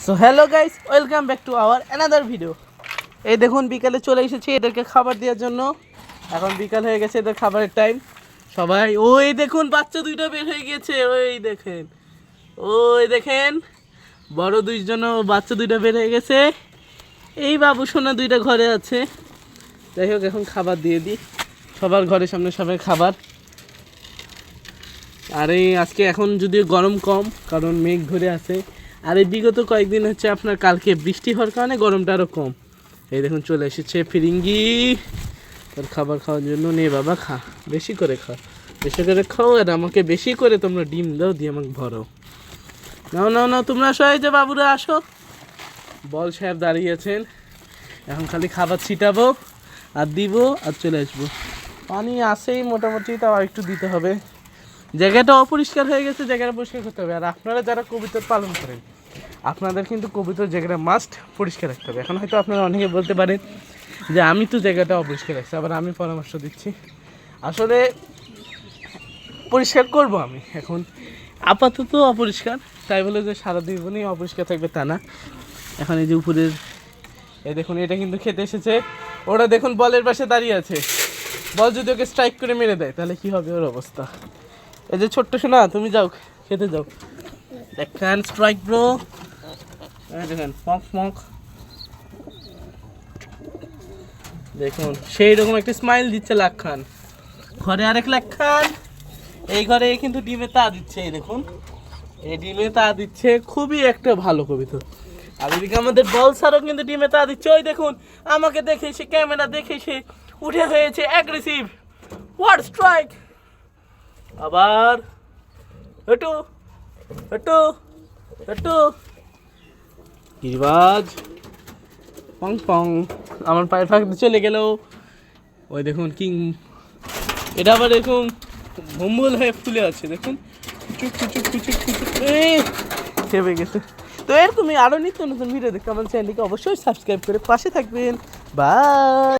So hello guys, welcome back to our another video. এই দেখুন বিকালে চলে এসেছি এদেরকে খাবার দেওয়ার জন্য। এখন বিকাল হয়ে গেছে, এদের খাবারের টাইম। সবাই ওই দেখুন বাচ্চা দুইটা বের হয়ে গিয়েছে, ওই দেখেন বড় দুইজন বাচ্চা দুইটা বের হয়ে গেছে। এই বাবু সোনা দুইটা ঘরে আছে। যাই হোক এখন খাবার দিয়ে দিই, সবার ঘরের সামনে সবাই খাবার। আর এই আজকে এখন যদিও গরম কম, কারণ মেঘ ধরে আছে। আর এই বিগত কয়েকদিন হচ্ছে আপনার কালকে বৃষ্টি হওয়ার কারণে গরমটা আরও কম। এই দেখুন চলে এসেছে ফিরিঙ্গি তোর খাবার খাওয়ার জন্য। নে বাবা খা, বেশি করে খা, বেশি করে খাও। আর আমাকে বেশি করে তোমরা ডিম দাও, দিয়ে আমাকে ভরো। নাও নাও নাও, তোমরা আসো, এই যে বাবুরা আসো। বল সাহেব দাঁড়িয়ে আছেন, এখন খালি খাবার ছিটাবো আর দিব আর চলে আসবো। পানি আসেই মোটামুটি, তাও একটু দিতে হবে। জায়গাটা অপরিষ্কার হয়ে গেছে, জায়গাটা পরিষ্কার করতে হবে। আর আপনারা যারা কবুতর পালন করেন, আপনাদের কিন্তু কবুতর জায়গাটা মাস্ট পরিষ্কার রাখতে হবে। এখন হয়তো আপনারা অনেকে বলতে পারেন যে আমি তো জায়গাটা অপরিষ্কার রাখছি, আবার আমি পরামর্শ দিচ্ছি। আসলে পরিষ্কার করব আমি, এখন আপাতত অপরিষ্কার, তাই বলে যে সারা জীবনই অপরিষ্কার থাকবে তা না। এখন এই যে উপরের এই দেখুন, এটা কিন্তু খেতে এসেছে। ওরা দেখুন বলের পাশে দাঁড়িয়ে আছে। বল যদি ওকে স্ট্রাইক করে মেরে দেয় তাহলে কি হবে ওর অবস্থা। এই যে ছোট্ট সোনা, তুমি যাও খেতে যাও। দেখেন স্ট্রাইক ব্রো, দেখেন ফক ফক, দেখুন সেই রকম একটা স্মাইল দিচ্ছে লাখ খান। ঘরে আরেক লাখ খান, এই ঘরে কিন্তু ডিমে তা দিচ্ছে। এই দেখুন এই ডিমে তা দিচ্ছে, খুবই একটা ভালো কবিতা। আর এদিকে আমাদের বল স্যারও কিন্তু ডিমে তা দিচ্ছে। ওই দেখুন আমাকে দেখে সে, ক্যামেরা দেখে সে উঠে হয়েছে অ্যাগ্রেসিভ। হোয়াট স্ট্রাইক, আবার একটু একটু একটু গিরিবাজ পং পং, আমার পায়ের ফাঁক চলে গেল। ওই দেখুন কিং, এটা আবার দেখুন ভম্বল হয়ে ফুলে আছে। দেখুন চুপচু চুপচু চুপচু খেপে গেছে। তো এরকমই আরও নিত্য নতুন ভিডিও দেখতে আমার চ্যানেলটিকে অবশ্যই সাবস্ক্রাইব করে পাশে থাকবেন। বাই।